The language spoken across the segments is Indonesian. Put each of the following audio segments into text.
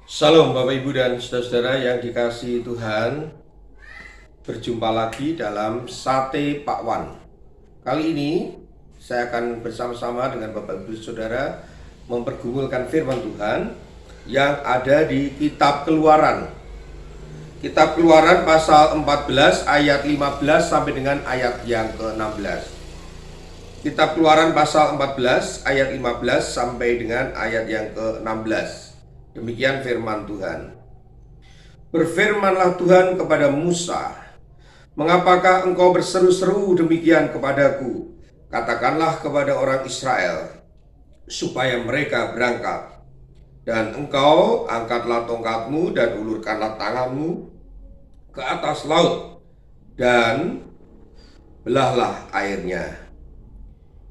Salam Bapak Ibu dan saudara-saudara yang dikasihi Tuhan. Berjumpa lagi dalam Sate Pak Wan. Kali ini saya akan bersama-sama dengan Bapak Ibu Saudara mempergumulkan firman Tuhan yang ada di Kitab Keluaran. Kitab Keluaran pasal 14 ayat 15 sampai dengan ayat yang ke-16. Kitab Keluaran pasal 14 ayat 15 sampai dengan ayat yang ke-16. Demikian firman Tuhan. Berfirmanlah Tuhan kepada Musa, "Mengapakah engkau berseru-seru demikian kepadaku? Katakanlah kepada orang Israel, supaya mereka berangkat. Dan engkau angkatlah tongkatmu dan ulurkanlah tanganmu ke atas laut, dan belahlah airnya.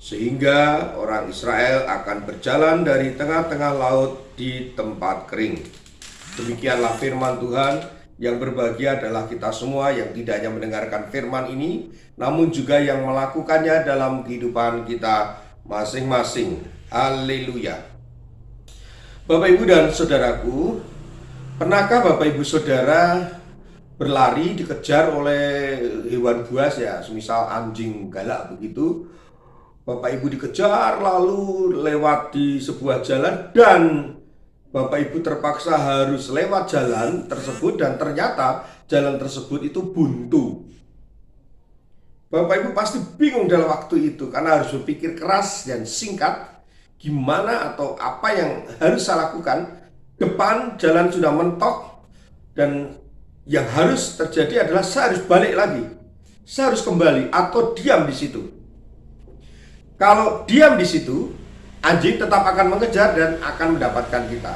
Sehingga orang Israel akan berjalan dari tengah-tengah laut di tempat kering." Demikianlah firman Tuhan. Yang berbahagia adalah kita semua yang tidak hanya mendengarkan firman ini, namun juga yang melakukannya dalam kehidupan kita masing-masing. Haleluya. Bapak Ibu dan saudaraku, pernahkah Bapak Ibu Saudara berlari dikejar oleh hewan buas ya, semisal anjing galak begitu? Bapak Ibu dikejar lalu lewat di sebuah jalan dan Bapak Ibu terpaksa harus lewat jalan tersebut dan ternyata jalan tersebut itu buntu. Bapak Ibu pasti bingung dalam waktu itu karena harus berpikir keras dan singkat gimana atau apa yang harus saya lakukan. Depan jalan sudah mentok dan yang harus terjadi adalah saya harus balik lagi. Saya harus kembali atau diam di situ. Kalau diam di situ, anjing tetap akan mengejar dan akan mendapatkan kita.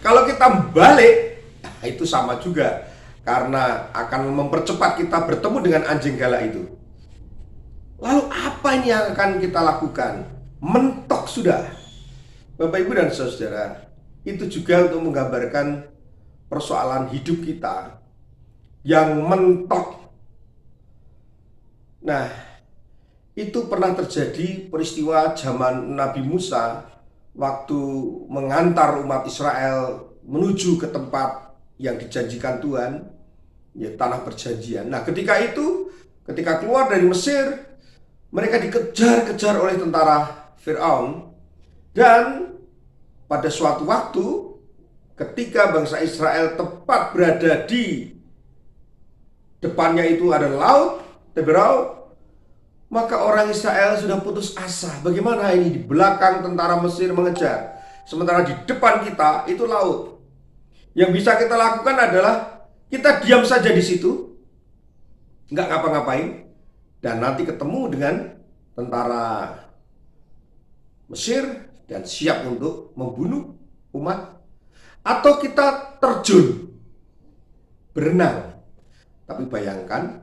Kalau kita balik, itu sama juga, karena akan mempercepat kita bertemu dengan anjing galak itu. Lalu apa ini yang akan kita lakukan? Mentok sudah. Bapak Ibu dan saudara, itu juga untuk menggambarkan persoalan hidup kita yang mentok. Nah, itu pernah terjadi peristiwa zaman Nabi Musa waktu mengantar umat Israel menuju ke tempat yang dijanjikan Tuhan, ya, tanah perjanjian. Nah, ketika keluar dari Mesir, mereka dikejar-kejar oleh tentara Firaun, dan pada suatu waktu ketika bangsa Israel tepat berada di depannya itu ada laut Teberau, maka orang Israel sudah putus asa. Bagaimana ini, di belakang tentara Mesir mengejar, sementara di depan kita itu laut. Yang bisa kita lakukan adalah kita diam saja di situ, nggak ngapa-ngapain, dan nanti ketemu dengan tentara Mesir dan siap untuk membunuh umat. Atau kita terjun berenang. Tapi bayangkan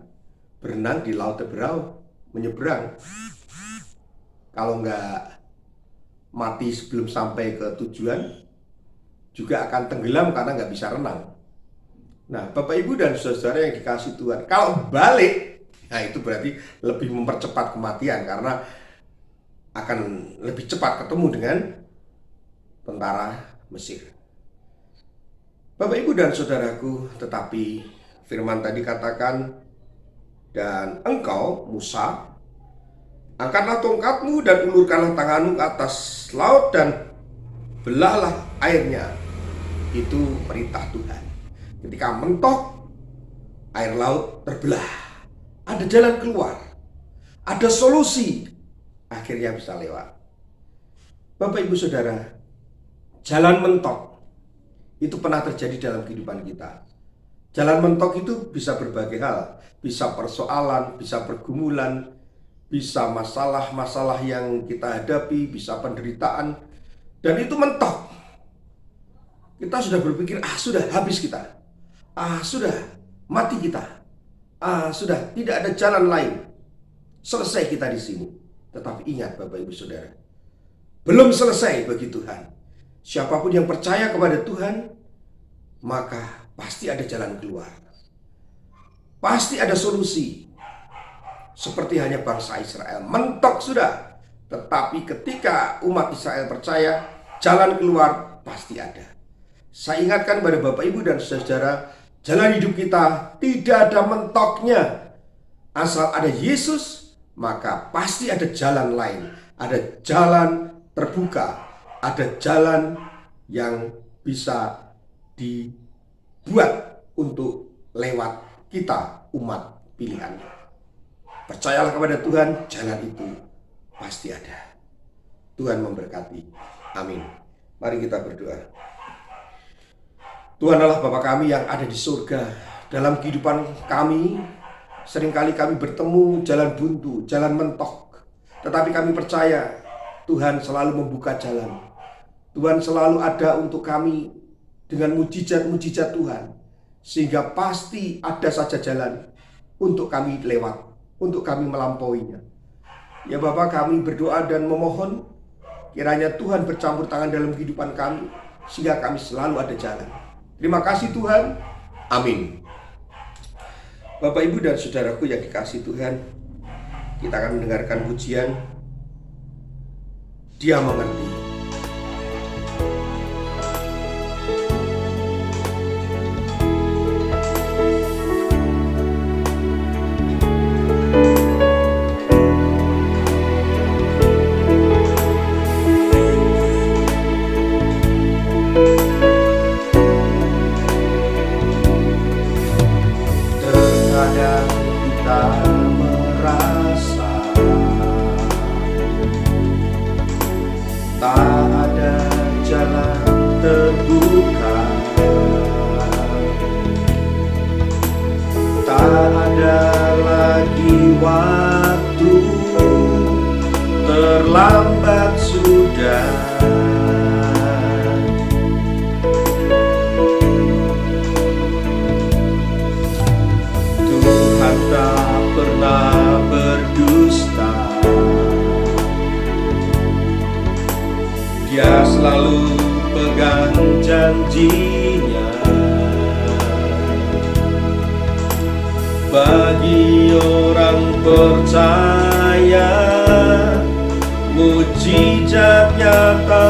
berenang di laut Teberau, menyeberang, kalau nggak mati sebelum sampai ke tujuan, juga akan tenggelam karena nggak bisa renang. Nah, Bapak Ibu dan saudara yang dikasih Tuhan, kalau balik, nah itu berarti lebih mempercepat kematian karena akan lebih cepat ketemu dengan tentara Mesir. Bapak Ibu dan saudaraku, tetapi firman tadi katakan, "Dan engkau, Musa, angkatlah tongkatmu dan ulurkanlah tanganmu ke atas laut dan belahlah airnya." Itu perintah Tuhan. Ketika mentok, air laut terbelah. Ada jalan keluar, ada solusi, akhirnya bisa lewat. Bapak Ibu Saudara, jalan mentok itu pernah terjadi dalam kehidupan kita. Jalan mentok itu bisa berbagai hal, bisa persoalan, bisa pergumulan, bisa masalah-masalah yang kita hadapi, bisa penderitaan, dan itu mentok. Kita sudah berpikir, sudah habis kita, sudah mati kita, sudah tidak ada jalan lain, selesai kita di sini. Tetapi ingat Bapak Ibu Saudara, belum selesai bagi Tuhan. Siapapun yang percaya kepada Tuhan, maka pasti ada jalan keluar, pasti ada solusi. Seperti hanya bangsa Israel, mentok sudah. Tetapi ketika umat Israel percaya, jalan keluar pasti ada. Saya ingatkan pada Bapak Ibu dan saudara, jalan hidup kita tidak ada mentoknya. Asal ada Yesus, maka pasti ada jalan lain. Ada jalan terbuka, ada jalan yang bisa dibuat untuk lewat kita, umat pilihannya. Percayalah kepada Tuhan, jalan itu pasti ada. Tuhan memberkati. Amin. Mari kita berdoa. Tuhan Allah Bapa kami yang ada di surga. Dalam kehidupan kami, seringkali kami bertemu jalan buntu, jalan mentok. Tetapi kami percaya Tuhan selalu membuka jalan. Tuhan selalu ada untuk kami dengan mujizat-mujizat Tuhan. Sehingga pasti ada saja jalan untuk kami lewat, untuk kami melampauinya. Ya Bapa, kami berdoa dan memohon kiranya Tuhan bercampur tangan dalam kehidupan kami, sehingga kami selalu ada jalan. Terima kasih Tuhan. Amin. Bapak, Ibu, dan saudaraku yang dikasihi Tuhan, kita akan mendengarkan pujian Dia Mengerti. Waktu terlambat sudah. Tuhan tak pernah berdusta. Dia selalu pegang janjinya. Bagi orang percaya, mujizat nyata.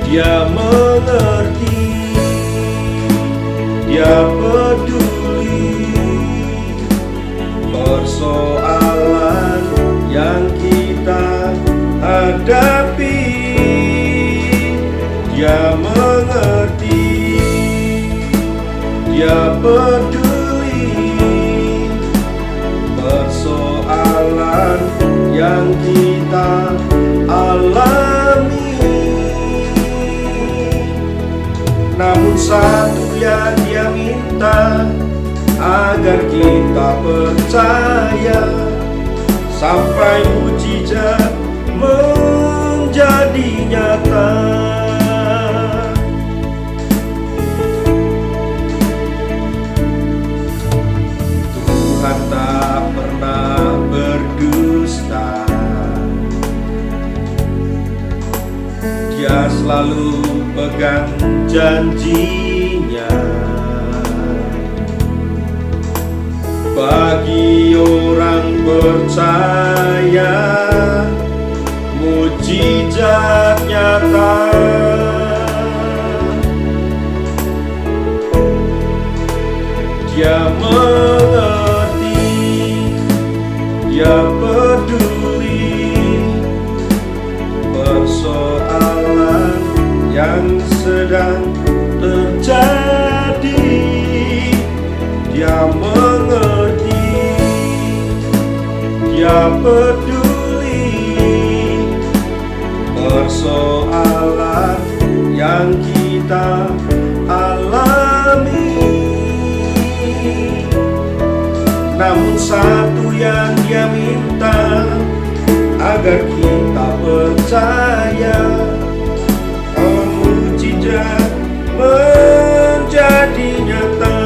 Dia mengerti, Dia peduli persoalan yang kita hadapi. Dia mengerti, Dia peduli persoalan yang kita alami. Namun satu yang Dia minta, agar kita percaya sampai mujizat menjadi nyata. Tuhan tak pernah berdusta. Dia selalu pegang janjinya. Bagi orang percaya, mujizat nyata. Dia mengerti, Dia peduli persoalan yang sedang terjadi. Dia mengerti, Dia peduli persoalan yang kita alami. Namun satu yang Dia minta, agar kita percaya mujizat menjadi nyata.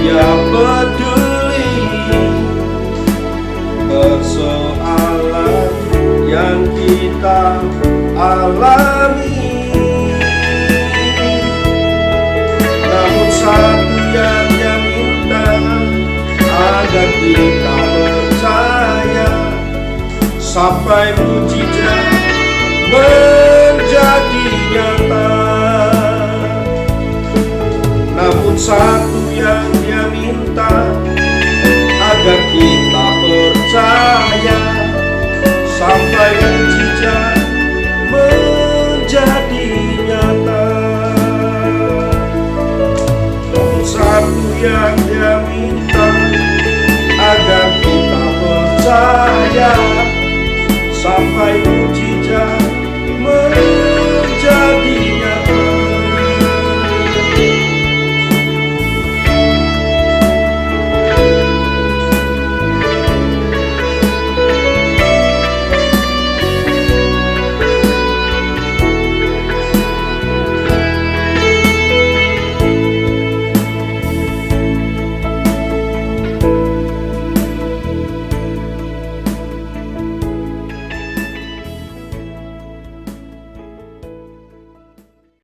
Dia peduli persoalan yang kita alami. Namun satu yang Dia minta, agar kita percaya sampai mujizat menjadi nyata. Namun satu yang Dia minta, agar kita percaya sampai mujizat menjadi nyata. Namun satu yang Dia minta, agar kita percaya sampai